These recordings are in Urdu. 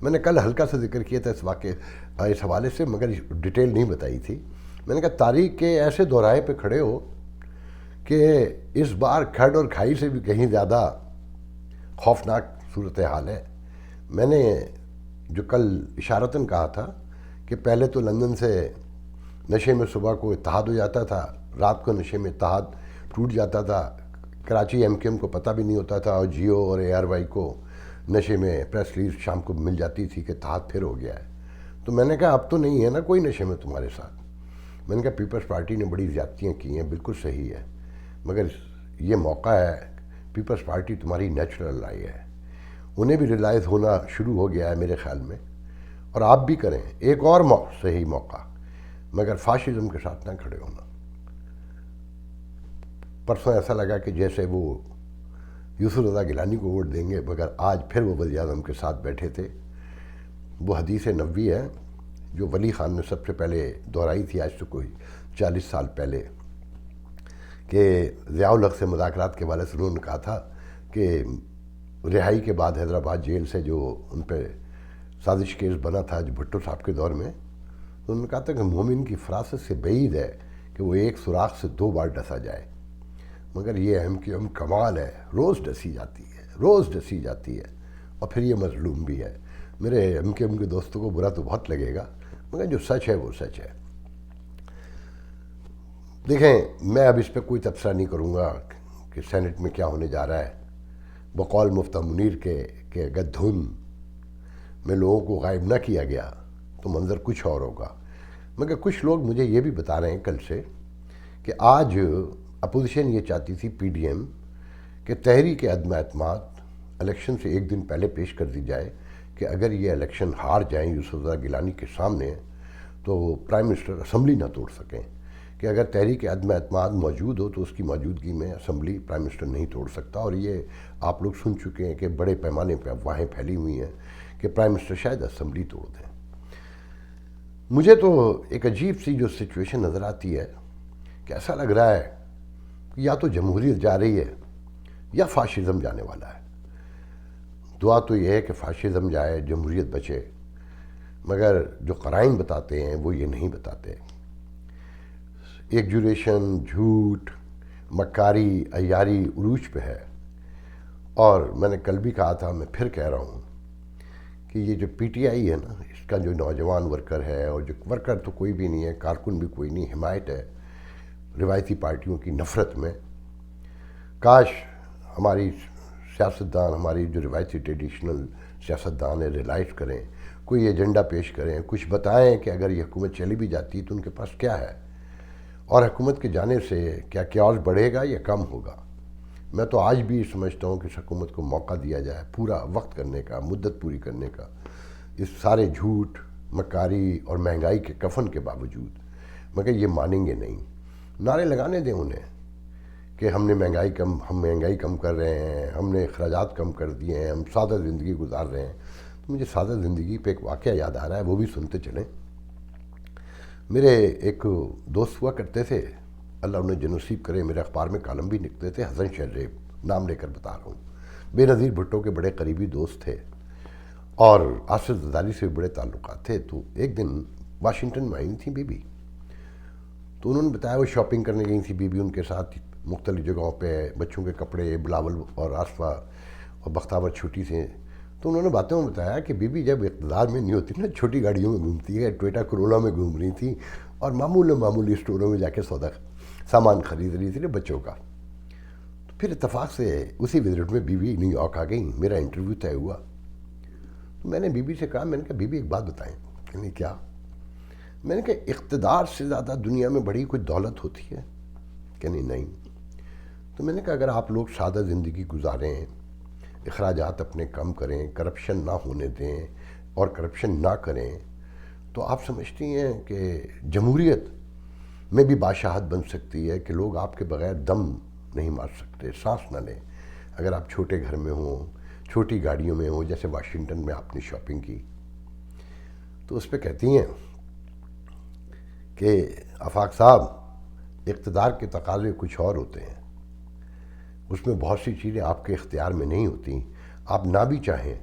میں نے کل ہلکا سا ذکر کیا تھا اس حوالے سے، مگر ڈیٹیل نہیں بتائی تھی. میں نے کہا تاریخ کے ایسے دورائے پہ کھڑے ہو کہ اس بار کھڈ اور کھائی سے بھی کہیں زیادہ خوفناک صورتحال ہے. میں نے جو کل اشارتاً کہا تھا کہ پہلے تو لندن سے نشے میں صبح کو اتحاد ہو جاتا تھا، رات کو نشے میں اتحاد ٹوٹ جاتا تھا، کراچی ایم کیو ایم کو پتہ بھی نہیں ہوتا تھا، اور جیو اور اے آر وائی کو نشے میں پریس ریلیز شام کو مل جاتی تھی کہ اتحاد پھر ہو گیا ہے. تو میں نے کہا اب تو نہیں ہے نا کوئی نشے میں تمہارے ساتھ. میں نے کہا پیپلز پارٹی نے بڑی زیادتیاں کی ہیں، بالکل صحیح ہے، مگر یہ موقع ہے، پیپلز پارٹی تمہاری نیچرل آئی ہے، انہیں بھی ریلائز ہونا شروع ہو گیا ہے میرے خیال میں، اور آپ بھی کریں ایک اور صحیح موقع، مگر فاشزم کے ساتھ نہ کھڑے ہونا. پرسوں ایسا لگا کہ جیسے وہ یوسف رضا گیلانی کو ووٹ دیں گے، مگر آج پھر وہ وزیر اعظم کے ساتھ بیٹھے تھے. وہ حدیث نبوی ہے جو ولی خان نے سب سے پہلے دہرائی تھی آج سے کوئی 40 سال پہلے، کہ ضیاء الحق سے مذاکرات کے حوالے سے انہوں نے کہا تھا کہ رہائی کے بعد حیدرآباد جیل سے جو ان پہ سازش کیس بنا تھا جو بھٹو صاحب کے دور میں، تو انہوں نے کہا تھا کہ مومن کی فراست سے بعید ہے کہ وہ ایک سوراخ سے 2 بار ڈسا جائے، مگر یہ ایم کیو ایم کمال ہے، روز ڈسی جاتی ہے اور پھر یہ مظلوم بھی ہے. میرے ایم کیو ایم کے دوستوں کو برا تو بہت لگے گا، مگر جو سچ ہے وہ سچ ہے. دیکھیں میں اب اس پہ کوئی تبصرہ نہیں کروں گا کہ سینٹ میں کیا ہونے جا رہا ہے. بقول مفتہ منیر کے کہ اگر دھن میں لوگوں کو غائب نہ کیا گیا تو منظر کچھ اور ہوگا. مگر کچھ لوگ مجھے یہ بھی بتا رہے ہیں کل سے کہ آج اپوزیشن یہ چاہتی تھی پی ڈی ایم کہ تحریک عدم اعتماد الیکشن سے ایک دن پہلے پیش کر دی جائے کہ اگر یہ الیکشن ہار جائیں یوسف رضا گیلانی کے سامنے تو پرائم منسٹر اسمبلی نہ توڑ سکیں، کہ اگر تحریک عدم اعتماد موجود ہو تو اس کی موجودگی میں اسمبلی پرائم منسٹر نہیں توڑ سکتا. اور یہ آپ لوگ سن چکے ہیں کہ بڑے پیمانے پہ افواہیں پھیلی ہوئی ہیں کہ پرائم منسٹر شاید اسمبلی توڑ دیں. مجھے تو ایک عجیب سی جو سچویشن نظر آتی ہے کہ ایسا لگ رہا ہے کہ یا تو جمہوریت جا رہی ہے یا فاشزم جانے والا ہے. دعا تو یہ ہے کہ فاشزم جائے، جمہوریت بچے، مگر جو قرائن بتاتے ہیں وہ یہ نہیں بتاتے. ایگجوریشن، جھوٹ، مکاری، عیاری عروج پہ ہے. اور میں نے کل بھی کہا تھا، میں پھر کہہ رہا ہوں کہ یہ جو پی ٹی آئی ہے نا، اس کا جو نوجوان ورکر ہے، اور جو ورکر تو کوئی بھی نہیں ہے، کارکن بھی کوئی نہیں، حمایت ہے روایتی پارٹیوں کی نفرت میں. کاش ہماری سیاستدان، ہماری جو روایتی ٹریڈیشنل سیاستدان ہیں، ریلائز کریں، کوئی ایجنڈا پیش کریں، کچھ بتائیں کہ اگر یہ حکومت چلی بھی جاتی تو ان کے پاس کیا ہے، اور حکومت کے جانے سے کیا کیاس بڑھے گا یا کم ہوگا. میں تو آج بھی سمجھتا ہوں کہ اس حکومت کو موقع دیا جائے پورا وقت کرنے کا، مدت پوری کرنے کا، اس سارے جھوٹ، مکاری اور مہنگائی کے کفن کے باوجود. مگر یہ مانیں گے نہیں. نعرے لگانے دیں انہیں کہ ہم مہنگائی کم کر رہے ہیں، ہم نے اخراجات کم کر دیے ہیں، ہم سادہ زندگی گزار رہے ہیں. تو مجھے سادہ زندگی پہ ایک واقعہ یاد آ رہا ہے، وہ بھی سنتے چلیں. میرے ایک دوست ہوا کرتے تھے، اللہ انہیں جنصیب کرے، میرے اخبار میں کالم بھی لکھتے تھے، حسن شہزیب، نام لے کر بتا رہا ہوں. بے نظیر بھٹو کے بڑے قریبی دوست تھے اور آصف زرداری سے بھی بڑے تعلقات تھے. تو ایک دن واشنگٹن میں آئی تھیں بی بی، تو انہوں نے بتایا وہ شاپنگ کرنے گئی تھی بی بی ان کے ساتھ مختلف جگہوں پہ، بچوں کے کپڑے، بلاول اور آصفہ اور بختاور چھوٹی سے. تو انہوں نے باتیں میں بتایا کہ بی بی جب اقتدار میں نہیں ہوتی نا، چھوٹی گاڑیوں میں گھومتی ہے، ٹویٹا کرولا میں گھوم رہی تھی اور معمولی اسٹوروں میں جا کے سامان خرید رہی تھی بچوں کا. تو پھر اتفاق سے اسی وزٹ میں بی بی نیو یارک آ گئی، میرا انٹرویو طے ہوا. تو میں نے بی بی سے کہا، میں نے کہا بی بی ایک بات بتائیں. کہنے کیا؟ میں نے کہا اقتدار سے زیادہ دنیا میں بڑی کوئی دولت ہوتی ہے؟ کہنے نہیں. تو میں نے کہا اگر آپ لوگ سادہ زندگی گزاریں، اخراجات اپنے کم کریں، کرپشن نہ ہونے دیں اور کرپشن نہ کریں، تو آپ سمجھتی ہیں کہ جمہوریت میں بھی بادشاہت بن سکتی ہے کہ لوگ آپ کے بغیر دم نہیں مار سکتے، سانس نہ لیں. اگر آپ چھوٹے گھر میں ہوں، چھوٹی گاڑیوں میں ہوں، جیسے واشنگٹن میں آپ نے شاپنگ کی. تو اس پہ کہتی ہیں کہ آفاق صاحب، اقتدار کے تقاضے کچھ اور ہوتے ہیں، اس میں بہت سی چیزیں آپ کے اختیار میں نہیں ہوتی. آپ نہ بھی چاہیں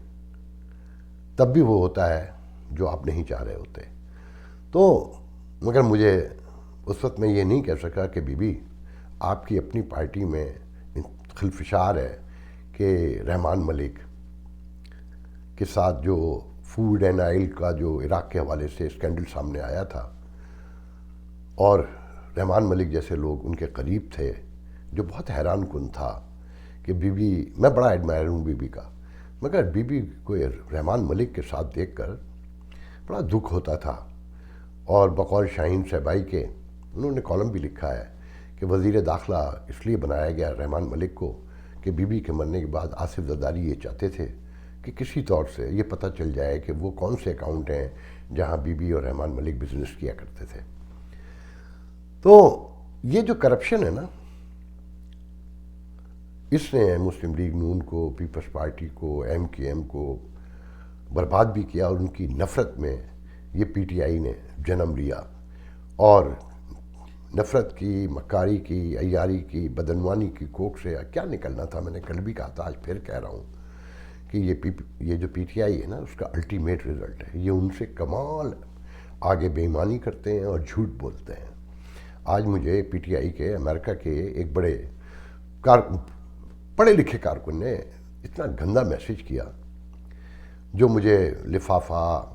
تب بھی وہ ہوتا ہے جو آپ نہیں چاہ رہے ہوتے. تو مگر مجھے اس وقت میں یہ نہیں کہہ سکا کہ بی بی آپ کی اپنی پارٹی میں خلفشار ہے کہ رحمان ملک کے ساتھ جو فوڈ اینڈ آئل کا جو عراق کے حوالے سے اسکینڈل سامنے آیا تھا، اور رحمان ملک جیسے لوگ ان کے قریب تھے، جو بہت حیران کن تھا کہ بی بی، میں بڑا ایڈمائر ہوں بی بی کا، مگر بی بی کو رحمان ملک کے ساتھ دیکھ کر بڑا دکھ ہوتا تھا. اور بقول شاہین صاحبائی کے انہوں نے کالم بھی لکھا ہے کہ وزیر داخلہ اس لیے بنایا گیا رحمان ملک کو کہ بی بی کے مرنے کے بعد آصف زرداری یہ چاہتے تھے کہ کسی طور سے یہ پتہ چل جائے کہ وہ کون سے اکاؤنٹ ہیں جہاں بی بی اور رحمان ملک بزنس کیا کرتے تھے. تو یہ جو کرپشن ہے نا، اس نے مسلم لیگ نون کو، پیپلز پارٹی کو، ایم کیو ایم کو برباد بھی کیا، اور ان کی نفرت میں یہ پی ٹی آئی نے جنم لیا. اور نفرت کی، مکاری کی، عیاری کی، بدعنوانی کی کوکھ سے کیا نکلنا تھا. میں نے کل بھی کہا تھا، آج پھر کہہ رہا ہوں کہ یہ جو پی ٹی آئی ہے نا، اس کا الٹیمیٹ رزلٹ ہے. یہ ان سے کمال آگے بے ایمانی کرتے ہیں اور جھوٹ بولتے ہیں. آج مجھے پی ٹی آئی کے امریکہ کے ایک پڑھے لکھے کارکن نے اتنا گندا میسیج کیا، جو مجھے لفافہ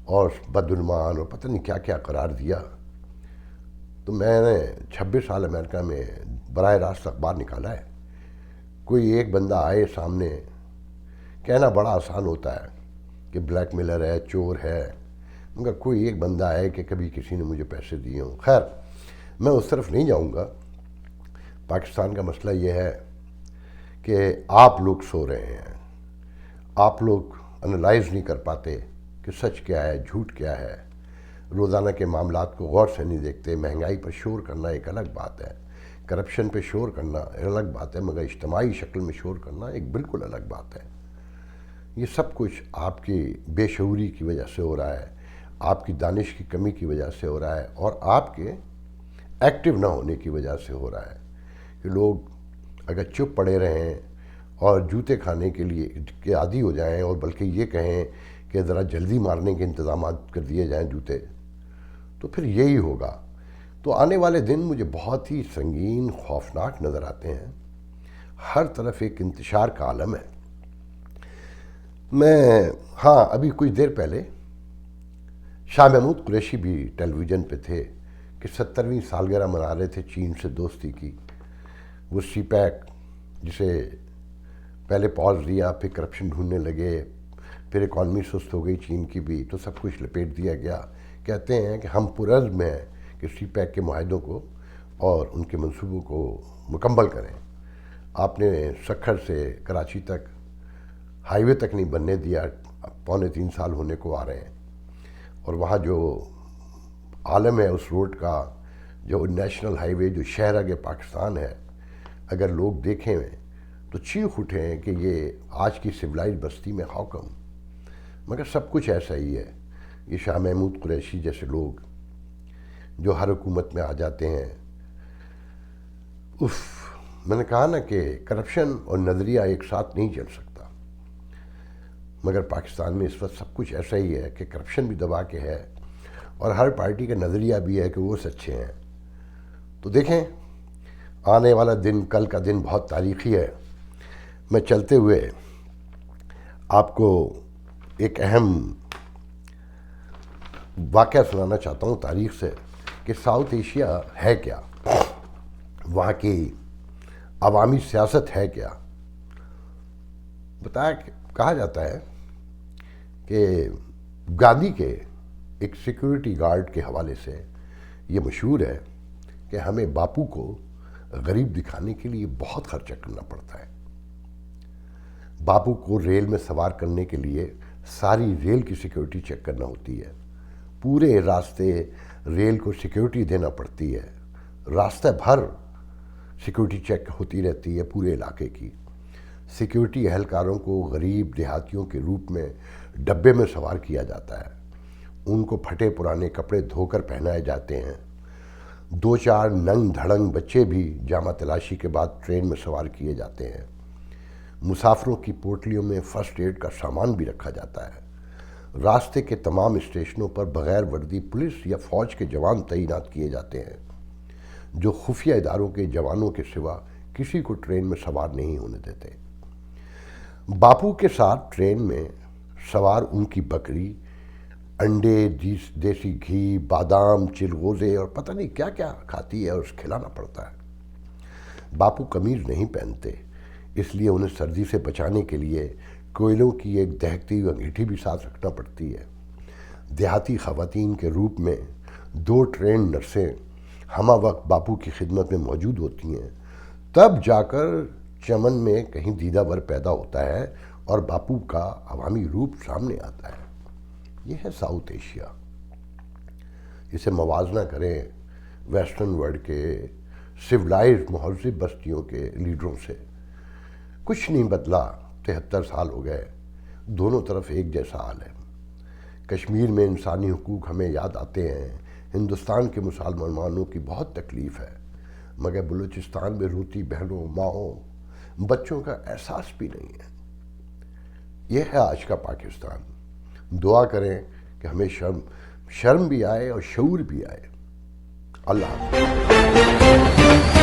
اور بدعنوان اور پتہ نہیں کیا کیا قرار دیا. تو میں نے 26 سال امریکہ میں براہ راست اخبار نکالا ہے. کوئی ایک بندہ آئے سامنے، کہنا بڑا آسان ہوتا ہے کہ بلیک میلر ہے، چور ہے، مگر کوئی ایک بندہ آئے کہ کبھی کسی نے مجھے پیسے دیے ہوں. خیر، میں اس طرف نہیں جاؤں گا. پاکستان کا مسئلہ یہ ہے کہ آپ لوگ سو رہے ہیں، آپ لوگ انالائز نہیں کر پاتے کہ سچ کیا ہے، جھوٹ کیا ہے. روزانہ کے معاملات کو غور سے نہیں دیکھتے. مہنگائی پر شور کرنا ایک الگ بات ہے، کرپشن پہ شور کرنا ایک الگ بات ہے، مگر اجتماعی شکل میں شور کرنا ایک بالکل الگ بات ہے. یہ سب کچھ آپ کی بے شعوری کی وجہ سے ہو رہا ہے، آپ کی دانش کی کمی کی وجہ سے ہو رہا ہے، اور آپ کے ایکٹیو نہ ہونے کی وجہ سے ہو رہا ہے. کہ لوگ اگر چپ پڑے رہیں اور جوتے کھانے کے لیے کے عادی ہو جائیں، اور بلکہ یہ کہیں کہ ذرا جلدی مارنے کے انتظامات کر دیے جائیں جوتے، تو پھر یہی ہوگا. تو آنے والے دن مجھے بہت ہی سنگین، خوفناک نظر آتے ہیں. ہر طرف ایک انتشار کا عالم ہے. ہاں، ابھی کچھ دیر پہلے شاہ محمود قریشی بھی ٹیلی ویژن پہ تھے کہ 70ویں سالگرہ منا رہے تھے چین سے دوستی کی. وہ سی پیک جسے پہلے پاز دیا، پھر کرپشن ڈھونڈنے لگے، پھر اکانومی سست ہو گئی چین کی بھی، تو سب کچھ لپیٹ دیا گیا. کہتے ہیں کہ ہم پرعزم ہیں کہ سی پیک کے معاہدوں کو اور ان کے منصوبوں کو مکمل کریں. آپ نے سکھر سے کراچی تک ہائی وے تک نہیں بننے دیا، 2.25 سال ہونے کو آ رہے ہیں. اور وہاں جو عالم ہے اس روڈ کا، جو نیشنل ہائی وے جو شہرگ پاکستان ہے، اگر لوگ دیکھیں تو چیخ اٹھیں کہ یہ آج کی سویلائز بستی میں ہاؤ کم. مگر سب کچھ ایسا ہی ہے. یہ شاہ محمود قریشی جیسے لوگ جو ہر حکومت میں آ جاتے ہیں، میں نے کہا نا کہ کرپشن اور نظریہ ایک ساتھ نہیں چل سکتا. مگر پاکستان میں اس وقت سب کچھ ایسا ہی ہے کہ کرپشن بھی دبا کے ہے، اور ہر پارٹی کا نظریہ بھی ہے کہ وہ سچے ہیں. تو دیکھیں، آنے والا دن، کل کا دن بہت تاریخی ہے. میں چلتے ہوئے آپ کو ایک اہم واقعہ سنانا چاہتا ہوں تاریخ سے کہ ساؤتھ ایشیا ہے کیا، وہاں کی عوامی سیاست ہے کیا. کہا جاتا ہے کہ گاندھی کے ایک سیکورٹی گارڈ کے حوالے سے یہ مشہور ہے کہ ہمیں باپو کو غریب دکھانے کے لیے بہت خرچہ کرنا پڑتا ہے. باپو کو ریل میں سوار کرنے کے لیے ساری ریل کی سیکورٹی چیک کرنا ہوتی ہے، پورے راستے ریل کو سیکورٹی دینا پڑتی ہے، راستہ بھر سیکورٹی چیک ہوتی رہتی ہے پورے علاقے کی. سیکورٹی اہلکاروں کو غریب دیہاتیوں کے روپ میں ڈبے میں سوار کیا جاتا ہے. ان کو پھٹے پرانے کپڑے دھو کر پہنائے جاتے ہیں. 2-4 ننگ دھڑنگ بچے بھی جامہ تلاشی کے بعد ٹرین میں سوار کیے جاتے ہیں. مسافروں کی پوٹلیوں میں فرسٹ ایڈ کا سامان بھی رکھا جاتا ہے. راستے کے تمام اسٹیشنوں پر بغیر وردی پولیس یا فوج کے جوان تعینات کیے جاتے ہیں جو خفیہ اداروں کے جوانوں کے سوا کسی کو ٹرین میں سوار نہیں ہونے دیتے۔ باپو کے ساتھ ٹرین میں سوار ان کی بکری انڈے، دیسی گھی، بادام، چلغوزے اور پتہ نہیں کیا کیا کھاتی ہے اور اسے کھلانا پڑتا ہے۔ باپو قمیض نہیں پہنتے، اس لیے انہیں سردی سے بچانے کے لیے کوئلوں کی ایک دہکتی ہوئی انگیٹھی بھی ساتھ رکھنا پڑتی ہے۔ دیہاتی خواتین کے روپ میں 2 ٹرین نرسیں ہمہ وقت باپو کی خدمت میں موجود ہوتی ہیں، تب جا کر چمن میں کہیں دیدہ ور پیدا ہوتا ہے اور باپو کا عوامی روپ سامنے آتا ہے۔ یہ ہے ساؤتھ ایشیا۔ اسے موازنہ کریں ویسٹرن ورلڈ کے سویلائزڈ مہذب بستیوں کے لیڈروں سے۔ کچھ نہیں بدلا، 73 سال ہو گئے، دونوں طرف ایک جیسا حال ہے۔ کشمیر میں انسانی حقوق ہمیں یاد آتے ہیں، ہندوستان کے مسلمانوں کی بہت تکلیف ہے، مگر بلوچستان میں روتی بہنوں، ماؤں، بچوں کا احساس بھی نہیں ہے۔ یہ ہے آج کا پاکستان۔ دعا کریں کہ ہمیں شرم بھی آئے اور شعور بھی آئے۔ اللہ حافظ۔